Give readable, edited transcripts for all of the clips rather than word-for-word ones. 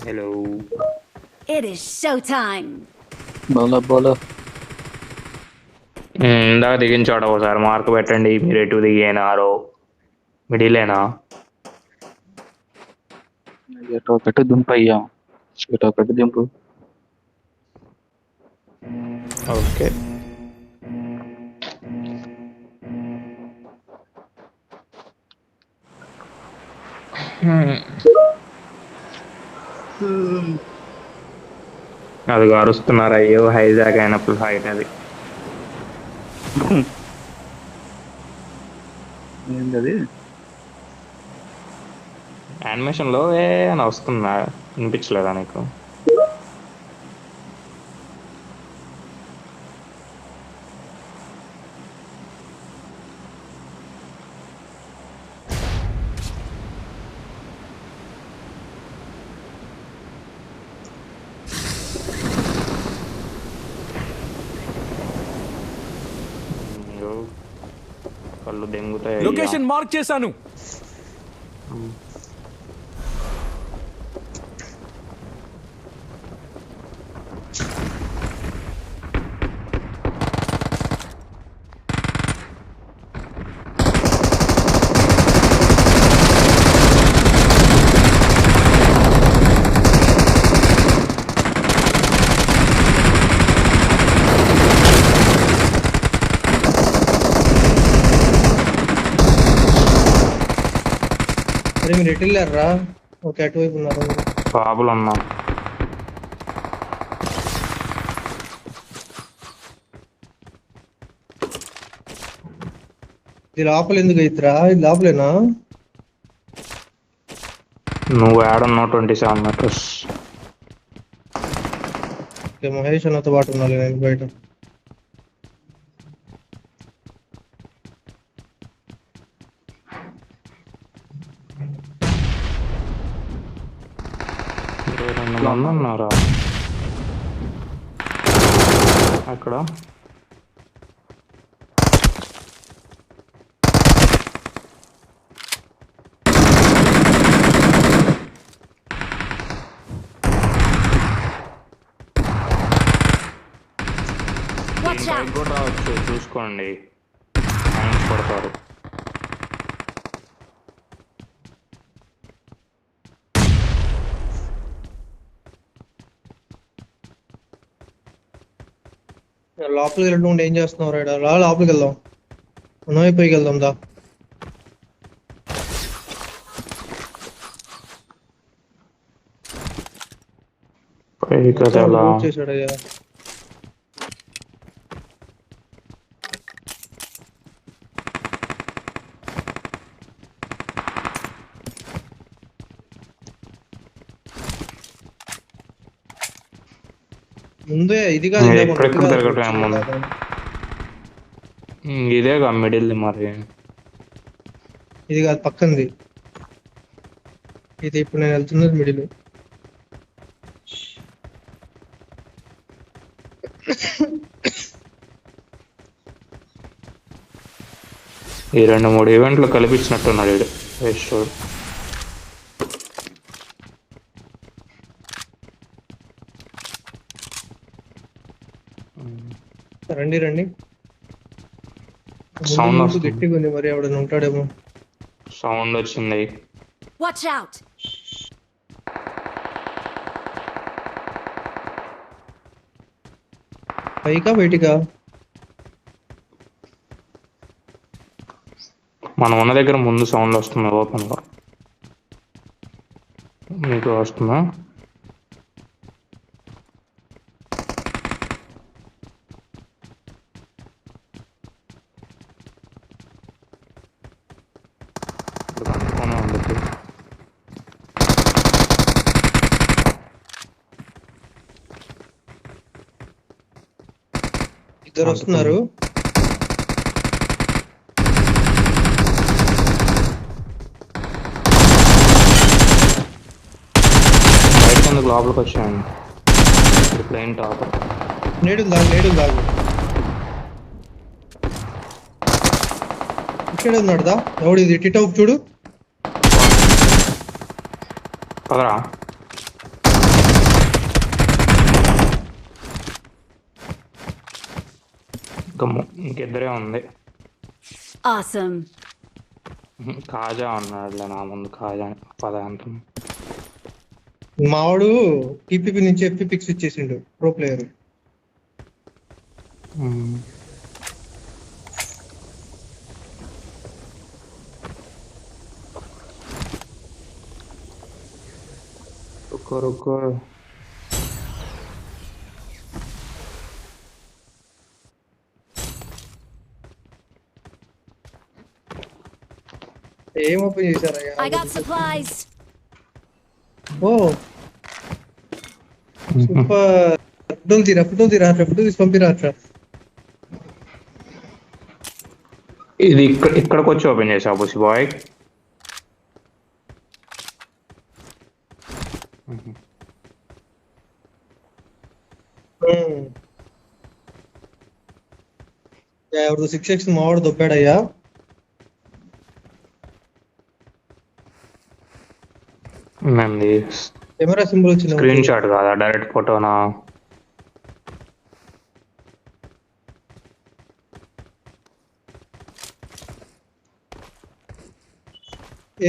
Hello. It is showtime. బోలో బోలో ఇందాక దిగిన చోట ఒకసారి మార్క్ పెట్టండి. మీరు ఎటు దిగేనారో మిడిలేనా? ఎటో ఒకటి దింపు అయ్యా, ఎటో ఒకటి దింపు. ఓకే. అది అరుస్తున్నారు. అయ్యో హైజాక్ అయినప్పుడు ఫైట్ అది. ఏంటది? యానిమేషన్ లో ఏ అని వస్తుందా? వినిపించలేదా నీకు? అయ్యో, కళ్ళు దెంగుతాయి. లొకేషన్ మార్క్ చేశాను. అరే మీరు ఎటు వెళ్ళారా? ఓకే, అటువైపు ఉన్నారు. బాబులు ఉన్నా. ఇది లోపల ఎందుకు అయితురా? ఇది లోపలేనా? నువ్వు యాడున్నావు? 27 మీటర్స్. ఓకే, మహేష్ అన్నతో పాటు ఉండాలి నేను బయట. మంది ఉన్నారా అక్కడ? Watch out. కూడా రావచ్చు, చూసుకోండి. థ్యాంక్స్ పడతారు. లోపలికి వెళ్ళడం ఏం చేస్తున్నావు రైడా? రా లోపలికి వెళ్దాం, మనం అయిపోయి వెళ్దాం దా. పైకి చాలా చేశాడు అయ్యా. ముందే ఇది కాదు, ఇందాక ఎక్కడెక్కడ ఇది కాదు, తిరగటం వచ్చింది ఏమన్నా? కదా. ఇదేగా మిడిల్ మరి. ఇది కాదు, పక్కంది. ఇది ఇప్పుడు నేను వెళ్తున్నది మిడిల్. ఈ 2-3 ఈవెంట్లు కల్పించినట్టున్నాడు వీడు. వేస్ట్. రండి రండి. సౌండ్ ముందు వస్తుంది. గట్టిగా ఉంది, మరి ఎవడైనా ఉంటాడేమో. సౌండ్ వచ్చింది. Watch out. పైకా బయటికా? మనం ఉన్న దగ్గర ముందు సౌండ్ వస్తుంది. ఓపెన్ గా మీకు వస్తుందా? ఇప్పుడు కనుక్కొని ఉండదు. ఇద్దరు వస్తున్నారు. బయట కిందకు లోపలికి వచ్చాయండి. ఇప్పుడు ప్లేన్ టాప్. నేడు దాగు, నేడు దాగు. ఇక్కడ ఉన్నాడుదా ఎవడు? ఇది టిటౌక్ చూడు. పదరా. ఇంకిద్దరే ఉంది. Awesome. కాజా ఉన్నాడులే నా ముందు. కాజా పద అంటున్నా. మావాడు టీపీపీ నుంచి ఎఫ్పీపీకి స్విచ్ చేసిండు ప్రో ప్లేయర్. రుకో ఏం ఓపెన్ చేశారయ్యా? I got supplies. ఓ సూపర్. ఫోటోలు తీసి పంపిరా అట్లా. ఇది ఇక్కడికి వచ్చి ఓపెన్ చేసా బుసి బాయ్. ఎవరిదో 6x మావాడు దొబ్బాడయ్యా. కెమెరా సింబల్ వచ్చింది. స్క్రీన్ షాట్ కాదా, డైరెక్ట్ ఫోటోనా?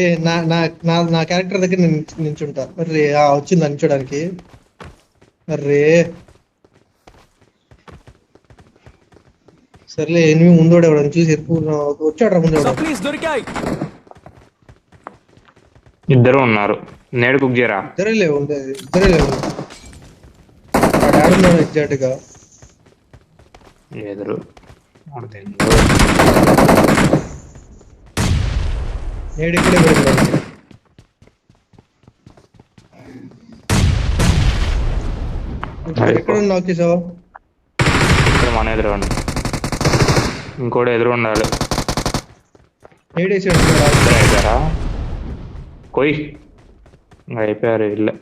ఏ నా నా నా నా క్యారెక్టర్ దగ్గర నేను నించుంటా. అరే వచ్చింది నించోడానికి. అరే సర్లే, ఎనిమిది ముందోడు ఎవడని చూసి వచ్చాడు ముందోడు. ఇద్దరు ఉన్నారు. నేడు కుక్ చేయరా. ఇద్దరే లేవు ఎగ్జాక్ట్ గా ఎదురు నేడు ఇక్కడే పడింది. ఎక్కడ నాక్ చేసావు? ఇక్కడ మన ఎదురు ఇంకోటి ఎదురు ఉండాలి. నేడేసాడు. అయిపోయారా? కొయ్ అయిపోయారు ఇల్లు.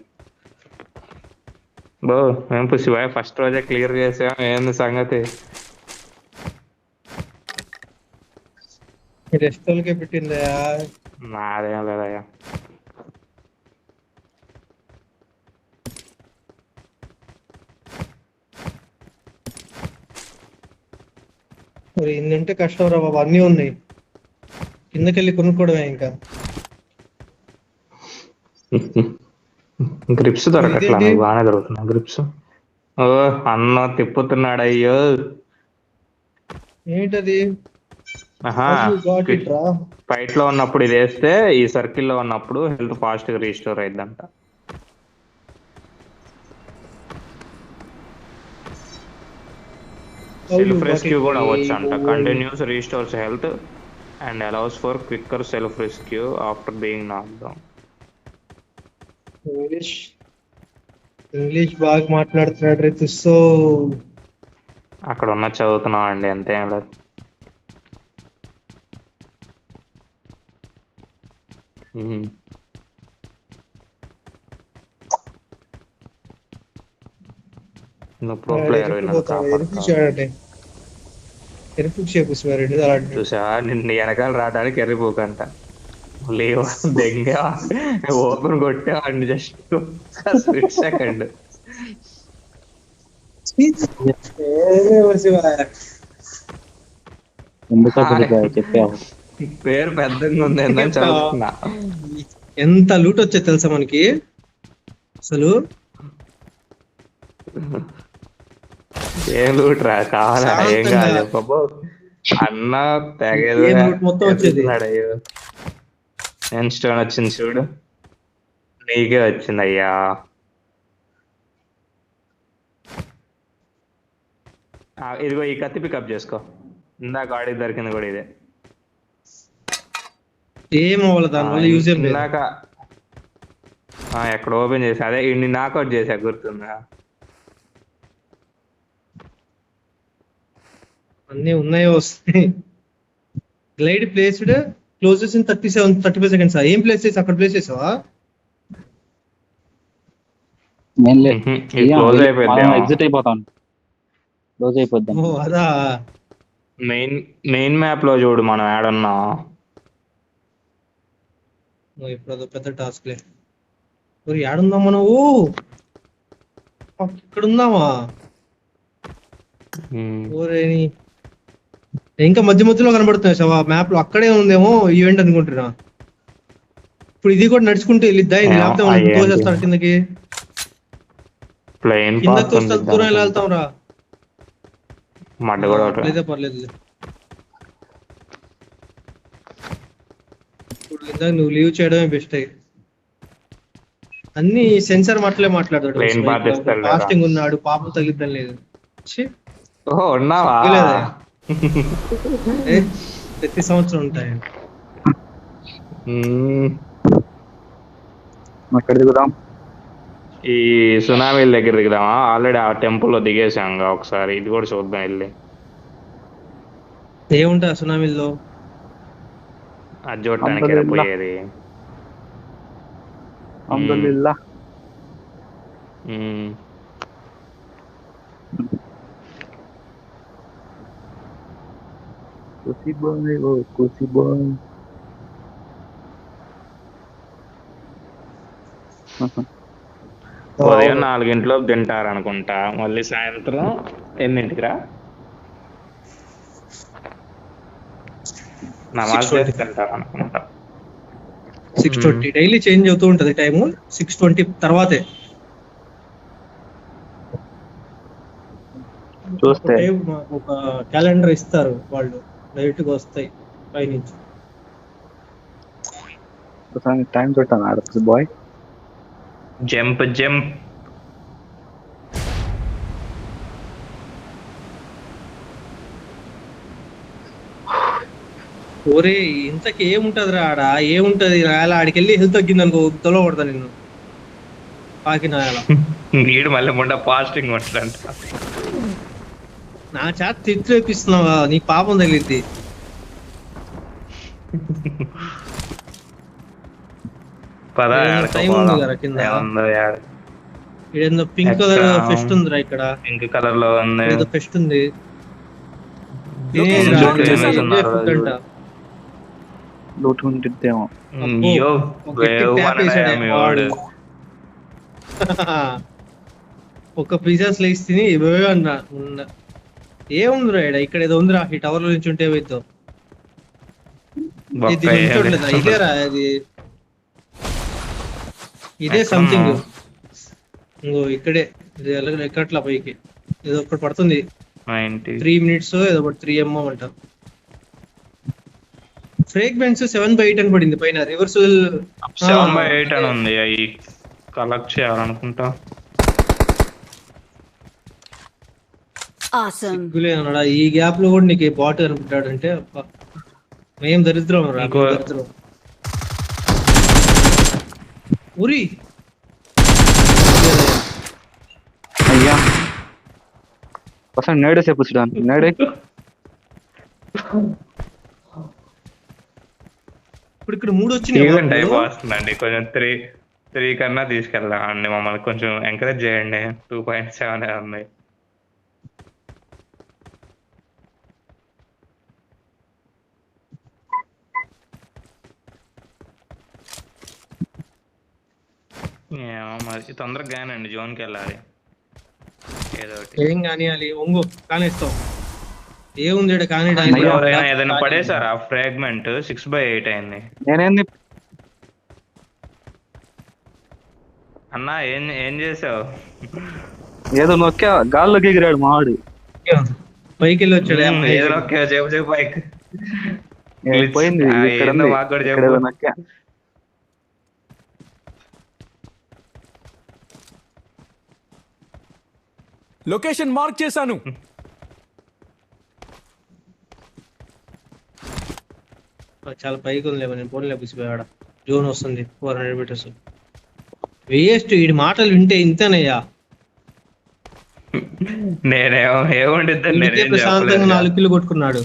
బో మేము పుసిబాయ్ ఫస్ట్ రోజే క్లియర్ చేసాం. ఏంది సంగతి? రెస్టోల్కే పెట్టిందయా. నాదేం లేదయ్యా. మరి ఇన్నంటే కష్టం రా బాబు. అన్నీ ఉన్నాయి, కిందకెళ్ళి కొనుక్కోవడమే. ఇంకా గ్రిప్స్ దొరకట్లా. బాగానే దొరుకుతున్నా గ్రిప్స్. ఓ అన్న తిప్పుతున్నాడు. అయ్యో ఏంటది? ఫైట్ లో ఉన్నప్పుడు ఇది వేస్తే ఈ సర్కిల్ లో ఉన్నప్పుడు హెల్త్ ఫాస్ట్ గా రీస్టోర్ అయిద్దంట. సెల్ఫ్ రెస్క్యూ కూడా అవ్వచ్చు అంట. Continuous restores health and allows for quicker self rescue after being knock down. English బాగా మాట్లాడుతున్నాడు రైతు. సో అక్కడ ఉన్న చదువుతున్నాం అండి, అంతేం లేదు. నువ్వు ప్రో ప్లేయర్ చూసా. నిన్ను వెనకాల రావడానికి ఎర్రిపోకంట. లేవా దెంగ ఓపెన్ కొట్టావండి జస్ట్ సెకండ్. చెప్పావు పేరు పెద్దగా ఉంది ఏందని చదువుతున్నా. ఎంత లూట్ వచ్చేది తెలుసా మనకి అసలు. ఏం లూట్ రా కావాలా? ఏం కాదు చెప్పబో అన్న తెగేది మొత్తం వచ్చేది. అయ్యో ఏం స్టోన్ వచ్చింది చూడు. నీకే వచ్చింది అయ్యా. ఇదిగో ఈ కత్తి పికప్ చేసుకో. ఇందాక ఆడికి దొరికింది కూడా ఇదే. ఏం అవ్వాలి దానివల్ల యూజ్ ఏం లేదు. ఇందాక ఎక్కడ ఓపెన్ చేసా అదే ఇన్ని నాకౌట్ చేసా, గుర్తుందా? అన్ని ఉన్నాయో వస్తాయి. Glide placed closes in 35 seconds. ఏం ప్లేస్ చేసి అక్కడ ప్లేస్ చేసావా? ఎగ్జిట్ అయిపోతాను. క్లోజ్ అయిపోద్దాం. ఓ అదా మెయిన్ మ్యాప్ లో చూడు మనం ఏడన్నా. ఇప్పుడు అదో పెద్ద టాస్క్ లే. ఏడుందాం మనం? ఓ ఇక్కడ ఉందామా? ఓరే ఇంకా మధ్య మధ్యలో కనబడుతున్నాయి సార్ మ్యాప్ లో, అక్కడే ఉందేమో ఈవెంట్ అనుకుంటున్నా. ఇప్పుడు ఇది కూడా నడుచుకుంటూ వెళ్ళిద్దా, ఇది ఏమో, లేకపోతే అయ్యేంటి. తోసేస్తారు కిందకి. ప్లెయిన్ కిందకి పాత్ తోస్తే దూరం ఎలా వెళ్తాం రా. మడ్డ కూడా ఒకటి. అట్లయితే పర్లేదు. ఇప్పుడు ఇందాక నువ్వు లీవ్ చేయడమే బెస్ట్. అన్ని సెన్సార్ మాటలే మాట్లాడాడు. Plain path ఇస్తాడు లేదా? ఫాస్టింగ్ ఉన్నాడు, పాపం తగ్గిద్దాం లేదు. ఛీ, ఓహో ఉన్నావా? సిగ్గులేదా? ఏ, ప్రతి సంవత్సరం ఉంటాయి. అక్కడ దిగుదాం. ఈ సునామీల దగ్గర దిగుదామా? ఆల్రెడీ ఆ టెంపుల్ లో దిగేసాం ఒకసారి, ఇది కూడా చూద్దాం వెళ్ళి. ఏముంటా సునామీల్లో? అది చూడటానికి అల్హమ్దులిల్లా. పోయేది. అల్హమ్దులిల్లా. మ్మ్. కుసి బాయ్, ఓ కుసి బాయ్. ఉదయం 4 తింటారు అనుకుంటా, మళ్ళీ సాయంత్రం ఎన్నింటికిరా? నమాజ్ 6:20. చేసి తింటారు అనుకుంటా. 6:20 డైలీ చేంజ్ అవుతూ ఉంటది టైము. 6:20 తర్వాతే చూస్తే ఒక క్యాలెండర్ ఇస్తారు వాళ్ళు, డైరెక్ట్ గా వస్తాయి పైనుంచి. టైం చూడటాను ఆడ కుసి బాయ్. Jump jump. ఓరే ఇంతకి ఏముంటది రా ఆడ, ఏముంటది రాయాల, ఆడికి వెళ్ళి హెల్త్ తగ్గింది అనుకో, తొలో పడతా నిన్ను పాకినాయాల. వీడు మళ్ళీ ముండ ఫాస్టింగ్ ఉంటాడంట. నా చేత తిట్లు వేపిస్తున్నావా, నీ పాపం తగిలిద్ది. పద టైం ఉంది కదా కింద. ఇదేందో పింక్ కలర్ ఫెస్ట్ ఉందిరా ఇక్కడ. పింక్ కలర్ లో ఉంది. ఏదో ఫెస్ట్ ఉంది. Location mark చేశాను. ఫుడ్ అంట. లూట్ ఉండిద్దేమో. అయ్యో, ఒక గట్టి వేవ్ ట్యాప్ అనడా వేసాడే మీ వాడు. వాడు. ఒక పిజ్జాస్ లేసి తిని ఇవే అన్నా ఉన్న. ఏముందిరా ఇక్కడ ఏదో ఉందిరా, ఈ టవర్ లో నుంచి ఉంటే ఏవైతే ఇది బొక్క నుంచోట్లేదా? వేయాలి. ఇదేరా అది, ఇదే ఎక్కడ సంథింగ్. ఉన్నావు? ఇంకో ఇక్కడే, ఇది ఎక్కట్లా పైకి ఏదో ఒకటి పడుతుంది. 90. 3 minutes ఏదో ఒకటి 3 mm అంట. ఫ్రేగ్రెన్స్ 7/8 అని పడింది పైన. రివర్సల్ 7/8 అని ఉంది. అవి కలెక్ట్ చేయాలనుకుంటా. Awesome. అన్నాడా ఈ గ్యాప్ లో కూడా నీకు బాట్ కనిపెట్టాడంటే అబ్బా, మేం దరిద్రం రా, ఇంకో- మేం దరిద్రం. ఉరి అయ్యా అసలు నేడే సేపు చూడండి. నేడే ఇప్పుడు ఇక్కడ 3 వచ్చినాయి. ఈవెంట్ అయిపోతుందండి. కొంచెం 3 కన్నా తీసుకెళ్దాం అండి. మమ్మల్ని కొంచెం ఎంకరేజ్ చేయండి. 2.7 ఉంది. ఏమో మరి తొందరగా కానండి, జోన్కి వెళ్ళాలి ఏదో ఒకటి. ఏం కానియాలి, ఒంగు కానిస్తాం. ఏముంది ఈడ కానీ ఎవరైనా ఏదైనా పడేసారా? ఫ్రాగ్మెంట్ 6/8 అయింది. నేనేంది అన్నా ఏం చేసావు? ఏదో నొక్కా, గాల్లోకి ఎగిరాడు మావాడు. పైకి వెళ్ళి వచ్చాడు. ఏదో ఒకే చెప్పు బైక్ పోయింది. ఇక్కడ ఏందో ఉంది. మాకు కూడా ఇక్కడ చెప్పు. ఏదో నొక్కా. లొకేషన్ మార్క్ చేశాను. చాలా పైకి ఉంది. నేను ఫోన్ లేపిసిపోయాడ. జోన్ వస్తుంది 400 meters. వేస్ట్ వీడి మాటలు వింటే ఇంతేనయ్యా. నేనేమో ఏముండిద్దని ఇంకే నేనేం ప్రశాంతంగా చెప్పలేదు. 4 కిల్లు కొట్టుకున్నాడు.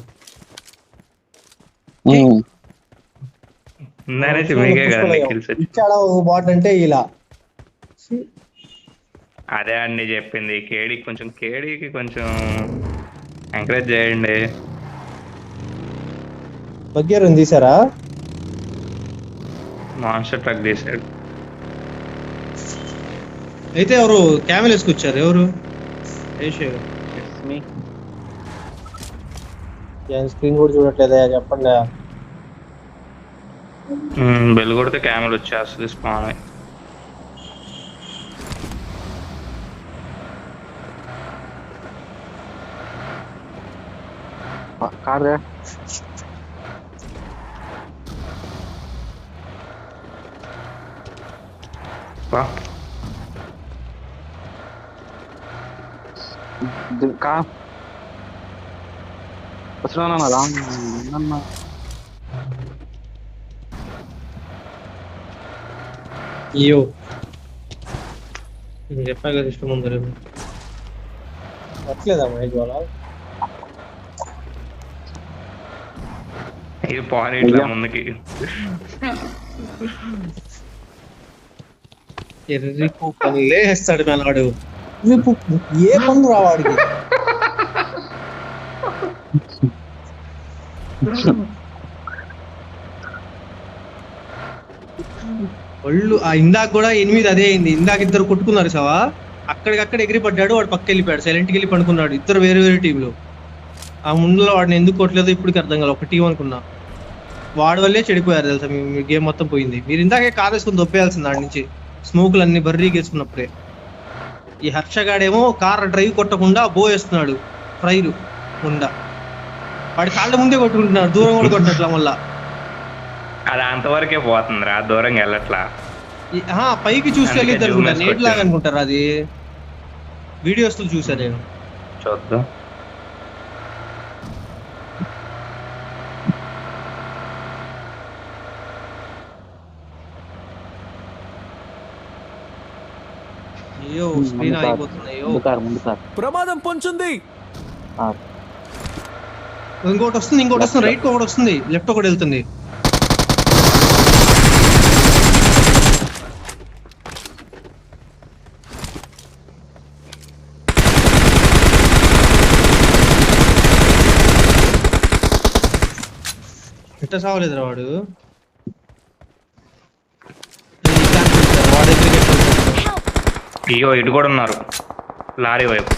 నేనేసి మీకే కదా కిల్స్. ఇచ్చాడా ఓ బాట్ అంటే ఇలా. అదే అండి చెప్పింది. కేడీకి కొంచెం ఎంకరేజ్ చేయండి. బగ్గేరు తీసారా? మాన్స్టర్ ట్రక్ తీసాడు. అయితే ఎవరు క్యామెల్ వేసుకొచ్చారు? ఎవరు? ఏం స్క్రీన్ కూడా చూడట్లేదా చెప్పండి. బెల్ కొడితే కెమెరా వచ్చేస్తుంది స్పాన్ అయ్యి. కార్ వా. का వచ్చానా రామ్ అన్న అయ్యో నేను చెప్పా కదా ఇష్టం ముందు వచ్చలేదా మహేష్ వాళ్ళ ఇది పాన్ ఇట్లా ముందుకి. ఎర్రి పనులే వేస్తాడు మేనాడు. ఏ పనులు రావాడికి ఒళ్ళు ఇందాక కూడా 8 అదే అయింది. ఇందాక ఇద్దరు కొట్టుకున్నారు సవా, అక్కడికక్కడ ఎగిరి పడ్డాడు, వాడు పక్క వెళ్ళిపోయాడు, సైలెంట్కి వెళ్ళి పడుకున్నాడు. ఇద్దరు వేరే వేరే టీంలు. ఆ ముందులో వాడిని ఎందుకు కొట్టలేదో ఇప్పటికి అర్థం కాదు. ఒక టీం అనుకున్నా, వాడి వల్లే చెడిపోయారు తెలుసా. మీ గేమ్ మొత్తం పోయింది. మీరు ఇందాకే కార్ వేసుకుని దొబ్బేయాల్సింది దాని నుంచి, స్మోకులు అన్ని బర్రీకి వేసుకున్నప్పుడే. ఈ హర్షగాడేమో కార్ డ్రైవ్ కొట్టకుండా బో వేస్తున్నాడు, ఫ్రైలు ఉండా. వాడి కాళ్ళ ముందే కొట్టుకుంటున్నాడు, దూరం కూడా కొట్టట్లా. మళ్ళా అది అంతవరకే పోతుందిరా, దూరంగా వెళ్ళట్లా. పైకి చూసి వెళ్ళిద్ది అనుకుంటా, నేట్ లాగా అనుకుంటారు. అది వీడియోస్ లో చూసా నేను. చూద్దాం. అయ్యో స్క్రీన్ అయిపోతున్నాయో. ముందు కార్ ప్రమాదం పొంచుంది. ఇంకోటి వస్తుంది, రైట్ ఒకటి వస్తుంది, లెఫ్ట్ ఒకటి వెళ్తుంది. ఎట్ట సావలేదురా వాడు. అయ్యో ఇటు కూడా ఉన్నారు, లారీ వైపు.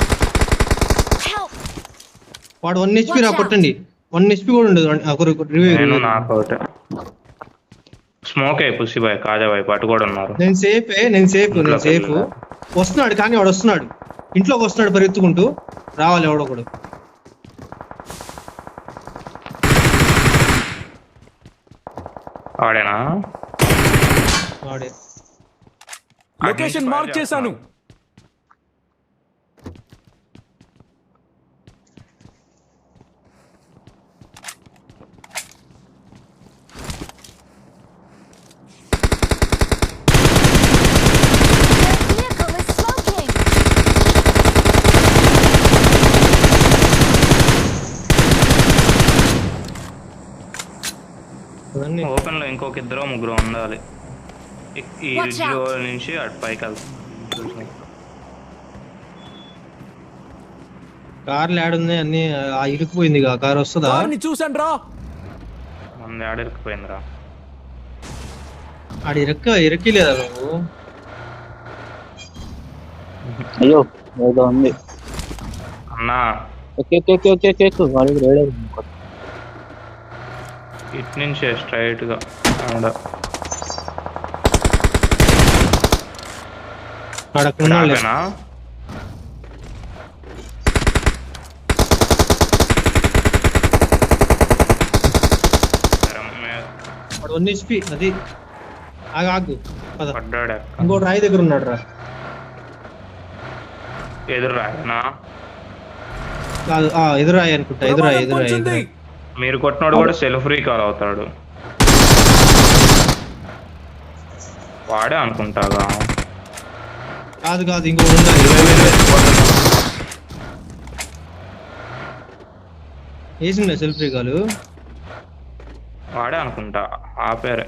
వాడు 1 HP రా, కొట్టండి. 1 HP కూడా ఉండదు. నేను నాకు ఒకటి స్మోక్ అయి పుసి బాయ్ కాజా వైపు అటు కూడా ఉన్నారు. నేను సేఫ్. వస్తున్నాడు కానీ వాడు వస్తున్నాడు, ఇంట్లోకి వస్తున్నాడు పరిగెత్తుకుంటూ. రావాలి ఎవడో కూడా. వాడేనా? వాడే. లొకేషన్ మార్క్ చేశాను. Vehicle is smoking. అవన్నీ ఓపెన్ లో ఇంకొక 2-3 ఉండాలి. ఈ Watch out. రిడ్జ్ నుంచి అటు పైకి వెళ్తాం. కార్లు యాడుంది అన్ని. ఇరుక్కుపోయింది కార్ వస్తుందా? కార్ని చూసాను రా. మన ఆడ ఇరుక్కుపోయిందిరా. ఆడ ఇరక్కిలేదా నువ్వు? అయ్యో ఏదో ఉంది అన్నా వాడికి రేడే ఇటు నుంచే స్ట్రైట్ గా ఆడ. అక్కడ ఉన్నాడులే. ఆపేనా? వాడు 1 HP. అది ఆగు పద. పడ్డాడు. ఇంకోటి రాయి దగ్గర ఉన్నాడు రా. ఎదురు రాయనా? కాదు, ఎదురాయి అనుకుంటా. ప్రమాదం ఎదురాయి. పొంచుంది. మీరు కొట్టినోడు కూడా సెల్ఫ్ రీకాల్ అవుతాడు. వాడే అనుకుంటాగా. కాదు ఇంకోటి ఉండాలి. వేసిండే సెల్ఫ్ రీకాలు. వాడే అనుకుంటా, ఆపారే.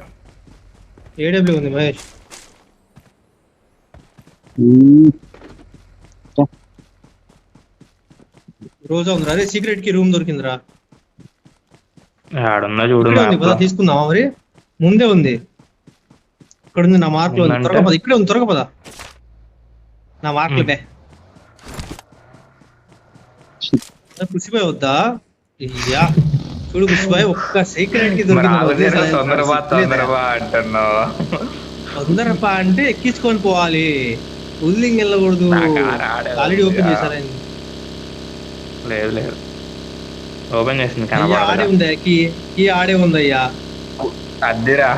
AW ఉంది మహేష్. రోజా ఉందిరా. అరే సీక్రెట్ కి రూమ్ దొరికిందిరా. ఆడుందా చూడు. ఇక్కడే ఉంది, పద తీసుకుందామా? మరి ముందే ఉంది. ఇక్కడ ఉంది నా మార్క్ లో ఉంది. త్వరగా పద. ఇక్కడే ఉంది, త్వరగా పద. నా మార్క్ బే కుసిపోయి వద్దా? చూడు పుష్పాయ్ ఒక్క సీక్రెట్ కి మరి ఆగుదేనా దొరికింది. తొందరపా అంటున్నావు. తొందరపా అంటే ఎక్కించుకొని పోవాలి, ఉల్లింగ్ వెళ్ళకూడదు. నా కారు ఆడే ఆల్రెడీ ఓపెన్ ఉంది. చేశారా? లేదు లేదు ఓపెన్ చేసింది అయ్యా ఆడే కనబడదు. ఉందా కీ ఆడే ఉందయ్యా. అద్దిరా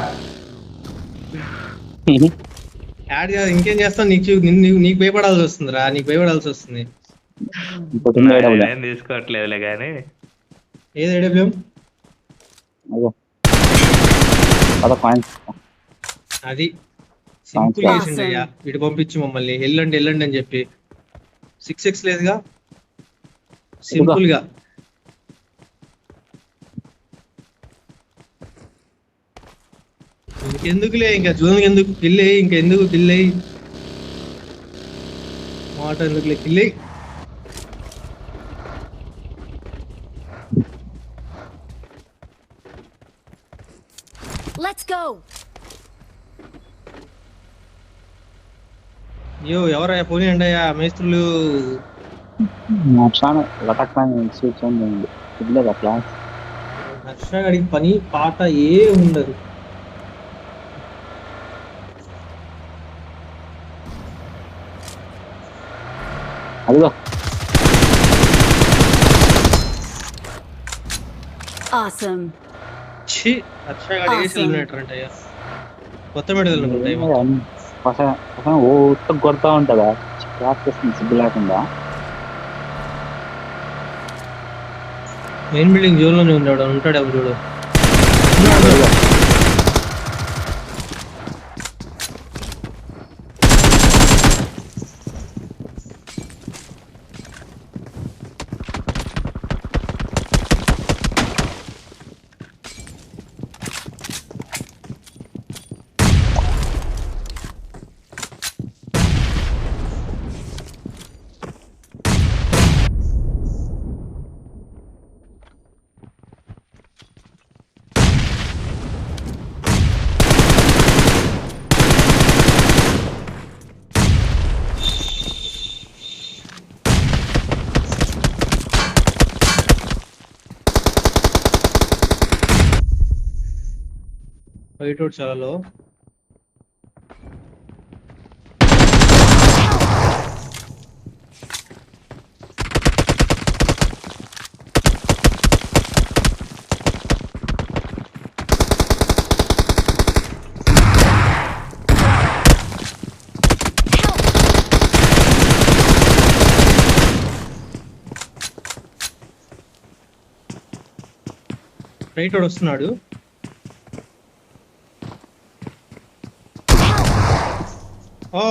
యాడ్ కాదు ఇంకేం చేస్తావు, నీకు భయపడాల్సి వస్తుందిరా, నీకు భయపడాల్సి వస్తుంది. ఇంకోటి ఉంది AWM. ఏం తీసుకోవట్లేదులే కానీ ఏది AWM? అదో అదో పాయింట్స్. అది సింపుల్ Awesome. చేసిండు అయ్యా, ఇటు పంపించి మమ్మల్ని వెళ్ళండి అని చెప్పి. 6x లేదుగా, సింపుల్ గా. ఇంకెందుకులే, ఇంకా జూన్ ఎందుకు కిల్లే, ఇంకెందుకు కిల్లే మాట ఎందుకులే కిల్లే. Let's go. అయ్యో ఎవరయ్యా పోనీ అండి అయ్యా మేస్త్రులు. చాలా లటక్కాని స్విచ్ ఉంది ఇట్లేదు క్లాస్. హర్షగాడికి పని పాట ఏ ఉండదు. అదిగో Awesome. ఛీ, హర్షగాడి Awesome. వెళ్ళినట్టు అయ్యా. కొత్త మెడల్ అనుకుంటాయి. ఓ ఉత్త కొడతా ఉంటుందా క్లాస్ చేస్తుంది సిగ్గు లేకుండా. మెయిన్ బిల్డింగ్ జోన్ లోనే ఉంటాడేమో చూడు. బయట చాలా లో. రైట్ వాడు వస్తున్నాడు. ఓ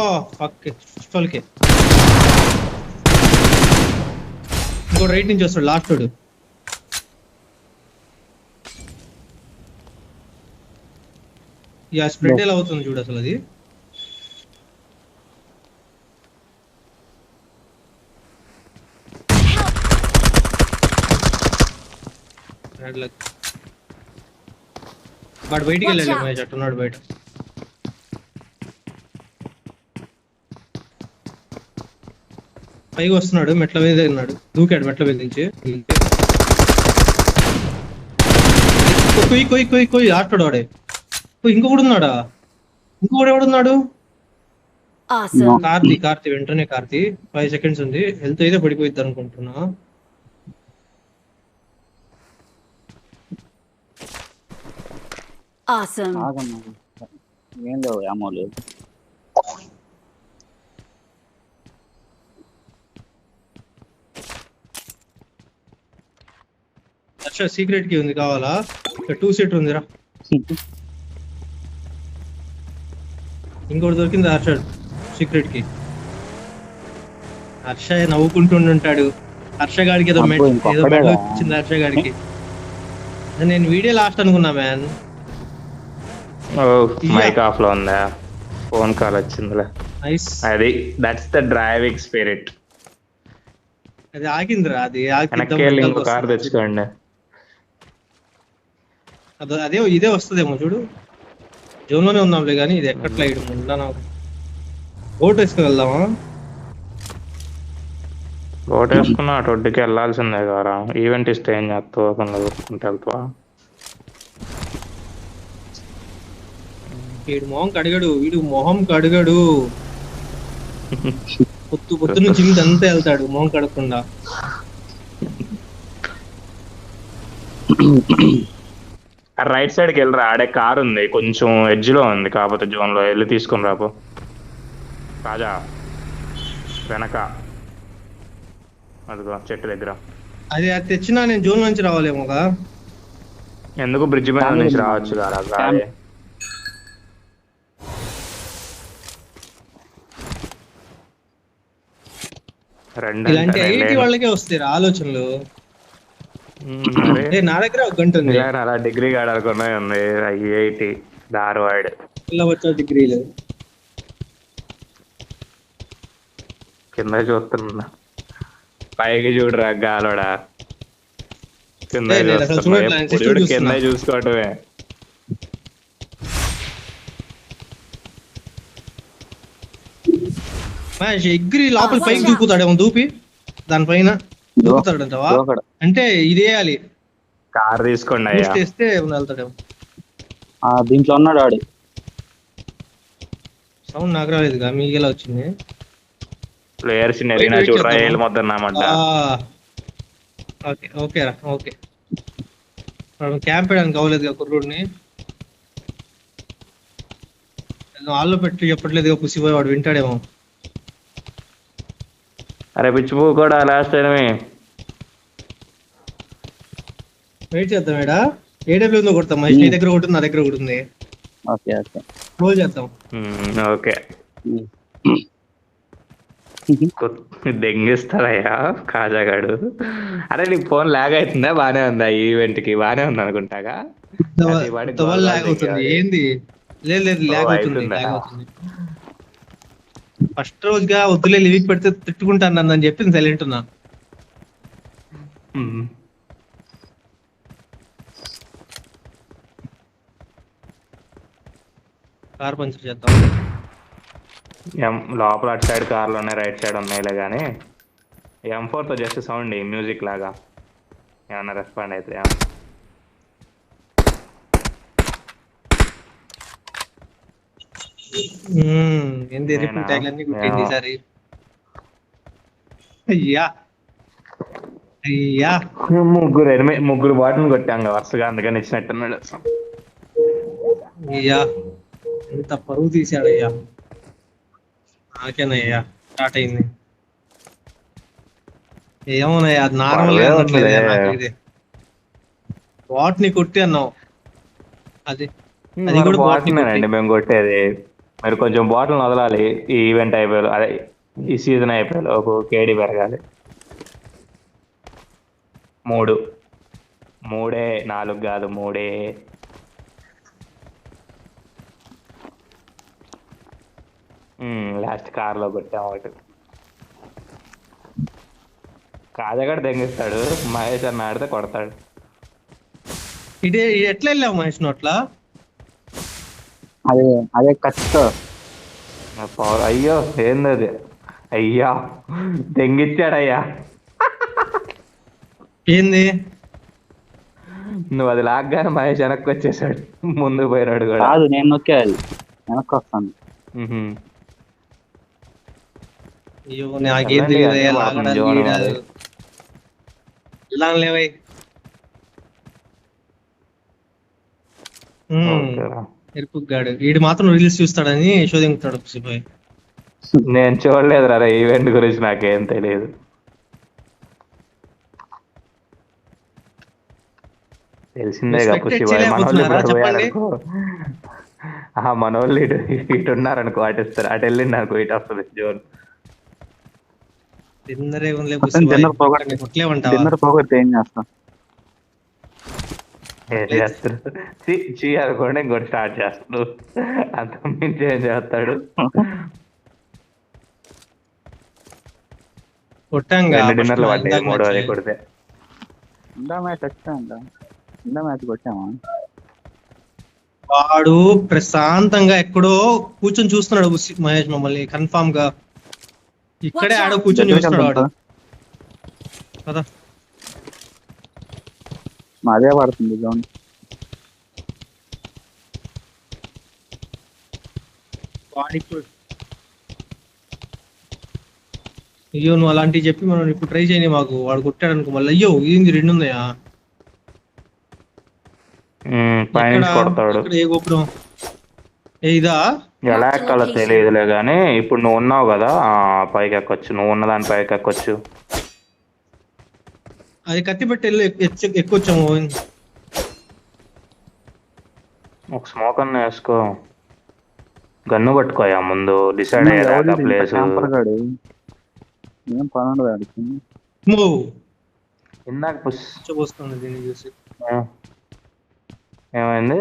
ఓకే చోల్కే. ఇంకో రైట్ నుంచి వస్తాడు లాస్ట్ వాడు. యా స్ప్రెడ్ ఎలా అవుతుంది చూడు అసలు అది. వాడు బయటికి వెళ్ళాలి మహేష్, అట్టున్నాడు బయట. పైకి వస్తున్నాడు, మెట్ల మీద ఉన్నాడు, దూకాడు మెట్ల మీద నుంచి. కొయ్యి ఆటాడు వాడే. ఇంకొకడు ఉన్నాడా? ఇంకొకడు ఎవడున్నాడు? Awesome. కార్తీ వెంటనే 5 సెకండ్స్ ఉంది, హెల్త్ అయితే పడిపోయిద్ది అనుకుంటున్నా. Awesome. ఏం లేవు ఏమో లేదు. అచ్చా సీక్రెట్ కి ఉంది కావాలా? 2 సీటర్ ఉందిరా. ఇంకోటి దొరికింది హర్ష సీక్రెట్ కి. హర్ష నవ్వుకుంటుంటాడు. హర్షగాడికి ఏదో మెడల్ వచ్చింది హర్షగాడికి. నేను వీడియో లాస్ట్ అనుకున్నా మ్యాన్. మైక్ ఆఫ్ లో ఉందా? ఫోన్ కాల్ వచ్చిందిలే. నైస్. అది దట్స్ ద డ్రైవింగ్ స్పిరిట్. అది ఆగిందిరా, అది వెనక్కి వెళ్ళి ఇంకో కార్ తెచ్చుకోండి. అదే ఇదే వస్తుందేమో చూడు. జోన్ లోనే ఉన్నాంలే కానీ ఇది ఎక్కట్లా ఇటు ముందు. ఓటు వేసుకు వెళ్దామా? ఓటేసుకున్నా అటు ఒడ్డుకి వెళ్ళాల్సిందే కదా. ఈవెంట్ ఇస్తే ఏం చేస్తావు, అతను చూసుకుంటే వెళ్తావా? వీడు మొహం కడగడు, వీడు మొహం కడగడు. పొద్దు నుంచి జిమ్ అంతా వెళ్తాడు మొహం కడగకుండా. రైట్ సైడ్కి వెళ్ళరా, ఆడే కార్ ఉంది కొంచెం ఎడ్జ్ లో ఉంది, కాకపోతే జోన్ లో వెళ్ళి తీసుకుని రాపో. రాజా వెనక అదిగో చెట్టు దగ్గర. అది తెచ్చినా నేను జోన్ నుంచి రావాలేమోగా. ఎందుకు బ్రిడ్జ్ మీద నుంచి రావచ్చు కదా. ఇలాంటి ఐఐటి వాళ్ళకే వస్తాయి ఆలోచనలు. నా దగ్గర ఒక గంట ఉంది. అలా డిగ్రీ ఆడాలకున్నా ఉంది. ఐఐటి ధార్వాడ్ వచ్చా డిగ్రీలు కింద చూస్తున్నా. పైకి చూడరా గాలోడా, కింద కింద చూసుకోవటమే. ఎగ్రి లోపల పైకి దూకుతాడేమో, దూపి దానిపైన దూకుతాడంటావా? అంటే ఇదేయాలి, కార్ తీసుకోండి చేస్తే వెళ్తాడేమో. దీంట్లో ఉన్నాడు ఆడు. సౌండ్ నాకు రాలేదుగా, మీకు ఎలా వచ్చింది? ప్లేయర్స్ చూడరా వెళ్ళిపోతున్నామంట. ఓకే ఓకేరా ఓకే. క్యాంప్ వేయడానికి అవ్వలేదుగా కుర్రోడిని. వాళ్ళు పెట్టి చెప్పట్లేదుగా, పుసిపోయి వాడు వింటాడేమో. అరే పిచ్చిపూ కూడా లాస్ట్ టైమే వెయిట్ చేద్దాం. ఏడా ఏడబ్ల్యూలో కొడతాం, మహేష్ నీ దగ్గర కొట్టుంది, నా దగ్గర కొడుతుంది. ఓకే ఓకే రోల్ చేద్దాం. ఓకే దెంగిస్తారయ్యా కాజాగాడు. అరే నీకు ఫోన్ లాగ్ అవుతుందా? బానే ఉందా? ఈవెంట్ కి బానే ఉంది అనుకుంటాగా. లాగ్ అవుతుంది ఏంది? లేదు లేదు లాగ్ అవుతుంది. ఫస్ట్ రోజుగా వద్దులే లివిక్ పెడితే తిట్టుకుంటాను నన్ను అని చెప్పింది, సైలెంట్ ఉన్నా. కార్ పంచర్ చేద్దాం. లోపల అటు సైడ్ కార్లు ఉన్నాయి, రైట్ సైడ్ ఉన్నాయిలే కానీ M4 తో జస్ట్ సౌండ్ మ్యూజిక్ లాగా ఏమన్నా రెస్పాండ్ అయితే. ఏంది రిపీట్ ట్యాగ్లన్నీ కొట్టింది ఈసారి. అయ్యా అయ్యా ముగ్గురు బాటిల్ కొట్టాం వరుసగా, అందుకని ఇచ్చినట్టున్నాడు. అయ్యా ఎంత పరువు తీసాడయ్యా. నాకేనయ్యా స్టార్ట్ అయింది. ఏమోనయ్యా అది నార్మల్ ఇది వాటిని కొట్టి అన్నావు. అది అది కూడా బాటిల్ మేము కొట్టేది. మీరు కొంచెం బాటిల్ వదలాలి. ఈ ఈవెంట్ అయిపోయాలి, అదే ఈ సీజన్ అయిపోయాలి, ఒక కేడీ పెరగాలి. 3 4 కాదు 3. లాస్ట్ కార్ లో కొట్టాం ఒకటి. కాజాగడ దెంగిస్తాడు, మహేష్ అన్న ఆడితే కొడతాడు. ఇదే ఎట్లా వెళ్ళావు మహేష్ నోట్లా? అదే అదే ఖచ్చితంగా. అయ్యో ఏందది? అయ్యా దెంగిచ్చాడయ్యా. ఏంది? నువ్వు అది లాగ్గానే మహేష్ వెనక్కి వచ్చేసాడు, ముందు పోయినాడు కూడా. కాదు నేను నొక్కేయాలి, వెనక్కి వస్తాను. అయ్యో నాకేం తెలియదు. లేవై ఎరుపుగాడు వీడు మాత్రం రీల్స్ చూస్తాడని యశోదింగుతాడు. నేను చూడలేదు రా ఈవెంట్ గురించి, నాకేం తెలియదు. తెలిసిందే మనోళ్ళు ఇటు ఉన్నారనుకో, అటు ఇస్తారు, అటు వెళ్ళింది అనుకో ఇటు వస్తుంది జోన్. డిన్నర్ పోగొట్టి ఏం చేస్తాం? ఏం చేస్తారు చీ అనుకోండి, ఇంకోటి స్టార్ట్ చేస్తాడు, అంత మించి ఏం చేస్తాడు. డిన్నర్లు పడ్డాయి 3వ కొడితే. మ్యాచ్ కొట్టామా? వాడు ప్రశాంతంగా ఎక్కడో కూర్చొని చూస్తున్నాడు మహేష్ మమ్మల్ని, కన్ఫామ్ గా ఇక్కడే ఆడ కూర్చొని చూస్తున్నాడు వాడు. కదా మాదే పడుతుంది జోన్. అయ్యో నువ్వు అలాంటివి చెప్పి మనం ఇప్పుడు ట్రై చేయని మాకు వాడు కొట్టాడు అనుకో మళ్ళీ అయ్యో ఇది 2 ఉన్నాయా పైన ఎక్కడ? కొడతాడు. ఎక్కడ ఏ గోపురం ఇదా ఎలా ఎక్కాలో తెలియదులే కానీ ఇప్పుడు నువ్వు ఉన్నావు కదా, పైకి ఎక్కొచ్చు. నువ్వు ఉన్న దాని పైకి ఎక్కొచ్చు. అది కత్తి పెట్టి వెళ్ళి ఎక్కువచ్చాము. ఒక స్మోక్ అన్న వేసుకో, గన్ను పట్టుకోయా ముందు. డిసైడ్ అయ్యేదాకా ప్లేస్. క్యాంపర్గాడు ఏం పని ఉండదు ఆడికి. ఇందాక పుష్ పోస్తుంది దీన్ని చూసి ఏమైంది?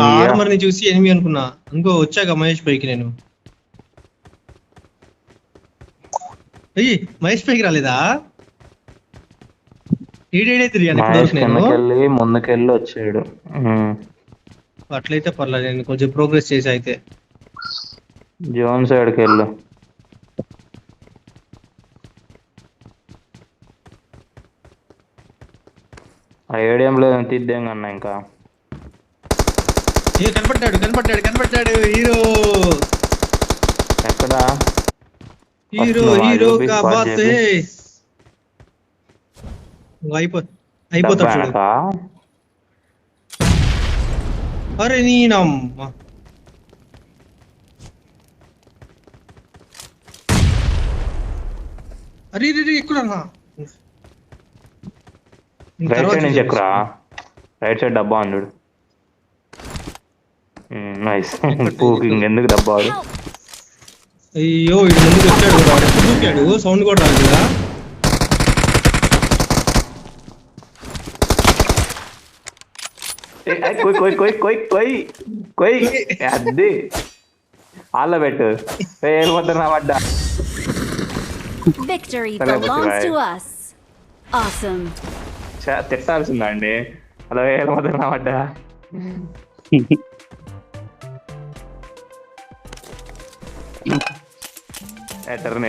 ఆర్మర్ ని చూసి ఎనిమి అనుకున్నా. ఇంకో వచ్చాక మహేష్ పైకి నేను అయ్యి మహేష్ పైకి రాలేదా? కిందకెళ్ళి ముందుకెళ్ళి వచ్చాడు. అట్లయితే పర్లేదు, నేను కొంచెం ప్రోగ్రెస్ చేసి అయితే జోన్ సైడ్కి వెళ్ళు. ఆ ఏడిఎం లేదు తీద్దాం కన్నా. ఇంకా కనపడ్డాడు హీరో. ఎక్కడ? హీరో కా బాత్ హై. అయిపోతాడు చూడు. అరే నీనమ్మ, అరే ఎక్కురా. రైట్ సైడ్ నుంచి ఎక్కురా. రైట్ సైడ్ డబ్బా ఉంది. నైస్. పూకింగ్ ఎందుకు డబ్బా? అయ్యో ఇటు ముందుకు వచ్చాడు కూడా. ఎప్పుడు దూకాడు? సౌండ్ కూడా రాదు కదా. అది ఆళ్ళ పెట్టు. వెళ్ళిపోతున్నా పడ్డా. Victory belongs to us. Awesome. తిట్టాల్సిందా అండి? అలా వెళ్ళిపోతున్నా పడ్డా. ఎటర్నేట్